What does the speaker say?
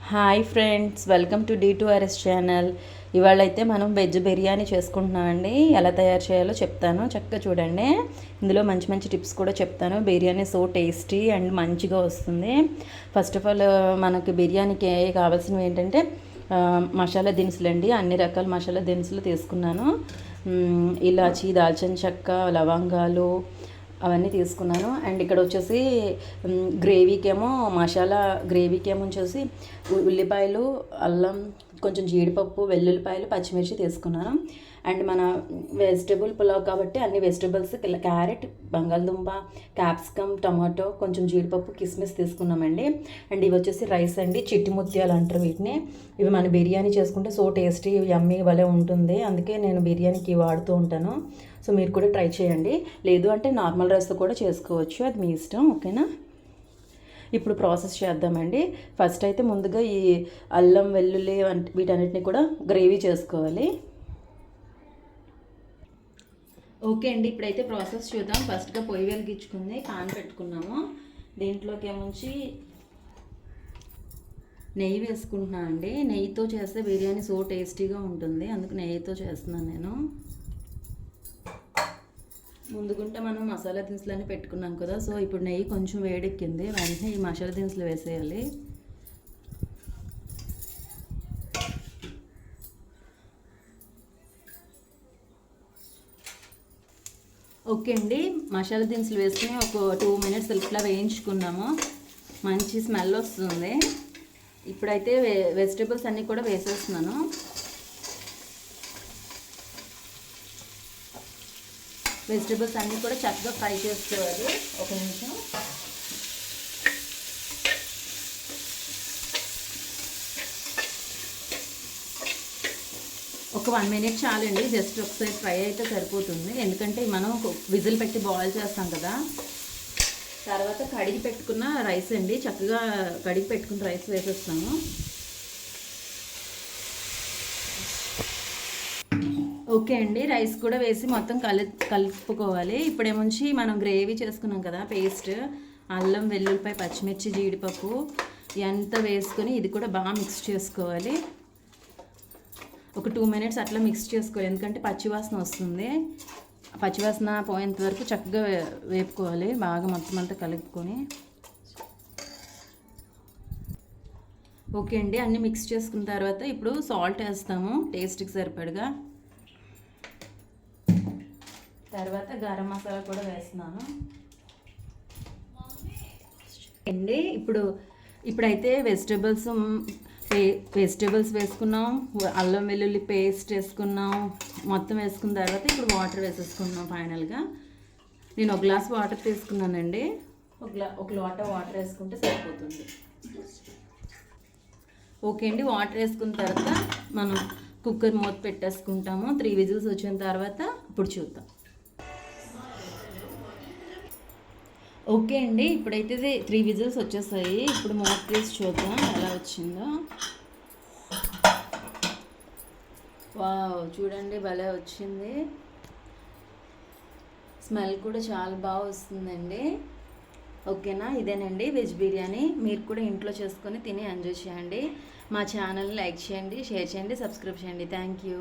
Hi friends, welcome to D2RS channel. ఇవాళైతే మనం veg biryani చేసుకుంటున్నామండి. ఎలా తయారు చేయాలో చెప్తాను, చక్కగా చూడండి. ఇందులో మంచి మంచి టిప్స్ కూడా చెప్తాను. బిర్యానీ సో టేస్టీ అండ్ మంచిగా వస్తుంది. ఫస్ట్ ఆఫ్ ఆల్ మనకి బిర్యానీకి కావాల్సినవి ఏంటంటే మసాలా దినుసులు అండి. అన్ని రకాల మసాలా దినుసులు తీసుకున్నాను. ఇలాచి, దాల్చిన చెక్క, లవంగాలు అవన్నీ తీసుకున్నాను. అండ్ ఇక్కడ వచ్చేసి గ్రేవీకేమో వచ్చేసి ఉల్లిపాయలు, అల్లం, కొంచెం జీడిపప్పు, వెల్లుల్లిపాయలు, పచ్చిమిర్చి తీసుకున్నాను. అండ్ మన వెజిటబుల్ పులావ్ కాబట్టి అన్ని వెజిటబుల్స్ క్యారెట్, బంగాళదుంప, క్యాప్సికమ్, టమాటో, కొంచెం జీడిపప్పు, కిస్మిస్ తీసుకున్నామండి. అండ్ ఇవి వచ్చేసి రైస్ అండి, చిట్టి ముత్యాలు అంటారు వీటిని. ఇవి మన బిర్యానీ చేసుకుంటే సో టేస్టీ, యమ్మీ భలే ఉంటుంది. అందుకే నేను బిర్యానీకి వాడుతూ ఉంటాను. సో మీరు కూడా ట్రై చేయండి. లేదు అంటే నార్మల్ రైస్తో కూడా చేసుకోవచ్చు, అది మీ ఇష్టం. ఓకేనా? ఇప్పుడు ప్రాసెస్ చేద్దామండి. ఫస్ట్ అయితే ముందుగా ఈ అల్లం, వెల్లుల్లి వీటన్నిటిని కూడా గ్రేవీ చేసుకోవాలి. ఓకే అండి, ఇప్పుడైతే ప్రాసెస్ చూద్దాం. ఫస్ట్గా పొయ్యి వెలిగించుకుంది, పాన్ పెట్టుకున్నాము. దీంట్లోకి ఏముంచి నెయ్యి వేసుకుంటున్నాను అండి. నెయ్యితో చేస్తే బిర్యానీ సో టేస్టీగా ఉంటుంది, అందుకు నెయ్యితో చేస్తున్నాను నేను. ముందుగుంటే మనం మసాలా దినుసులన్నీ పెట్టుకున్నాం కదా, సో ఇప్పుడు నెయ్యి కొంచెం వేడెక్కింది. వెంటనే ఈ మసాలా దినుసులు వేసేయాలి. ఓకే అండి, మసాలా దినుసులు వేసుకుని ఒక 2 minutes ఇట్లా వేయించుకున్నాము. మంచి స్మెల్ వస్తుంది. ఇప్పుడైతే వెజిటేబుల్స్ అన్నీ కూడా వేసేస్తున్నాను. వెజిటేబుల్స్ అన్నీ కూడా చక్కగా ఫ్రై చేసుకోవాలి. ఒక నిమిషం. ఒక 1 minute చాలండి, జస్ట్ ఒకసారి ఫ్రై అయితే సరిపోతుంది. ఎందుకంటే మనం విజిల్ పెట్టి బాయిల్ చేస్తాం కదా. తర్వాత కడిగి పెట్టుకున్న రైస్ అండి, చక్కగా కడిగి పెట్టుకున్న రైస్ వేసేస్తాము. ఓకే అండి, రైస్ కూడా వేసి మొత్తం కలుపుకోవాలి. ఇప్పుడేముంచి మనం గ్రేవీ చేసుకున్నాం కదా, పేస్ట్, అల్లం, వెల్లుల్లిపాయ, పచ్చిమిర్చి, జీడిపప్పు ఎంత వేసుకొని ఇది కూడా బాగా మిక్స్ చేసుకోవాలి. ఒక 2 minutes అట్లా మిక్స్ చేసుకోవాలి, ఎందుకంటే పచ్చివాసన వస్తుంది. పచ్చివాసన పోయేంత వరకు చక్కగా వేపుకోవాలి, బాగా మొత్తం అంతా కలుపుకొని. ఓకే అండి, అన్నీ మిక్స్ చేసుకున్న తర్వాత ఇప్పుడు సాల్ట్ వేస్తాము టేస్ట్కి సరిపడగా. తర్వాత గరం మసాలా కూడా వేస్తున్నాను అండి. ఇప్పుడైతే వెజిటేబుల్స్ వేసుకున్నాం, అల్లం వెల్లుల్లి పేస్ట్ వేసుకున్నాం. మొత్తం వేసుకున్న తర్వాత ఇప్పుడు వాటర్ వేసేసుకున్నాం. ఫైనల్గా నేను 1 glass వాటర్ తీసుకున్నానండి. ఒక లోట వాటర్ వేసుకుంటే సరిపోతుంది. ఓకే అండి, వాటర్ వేసుకున్న తర్వాత మనం కుక్కర్ మూత పెట్టేసుకుంటాము. 3 whistles వచ్చిన తర్వాత ఇప్పుడు చూద్దాం. ఓకే అండి, ఇప్పుడైతే 3 whistles వచ్చేసాయి. ఇప్పుడు మూత తీసి చూద్దాం ఎలా వచ్చిందో. వావ్, చూడండి భలే వచ్చింది. స్మెల్ కూడా చాలా బాగా వస్తుందండి. ఓకేనా? ఇదేనండి వెజ్ బిర్యానీ. మీరు కూడా ఇంట్లో చేసుకొని తిని ఎంజాయ్ చేయండి. మా ఛానల్ని లైక్ చేయండి, షేర్ చేయండి, సబ్స్క్రైబ్ చేయండి. Thank you.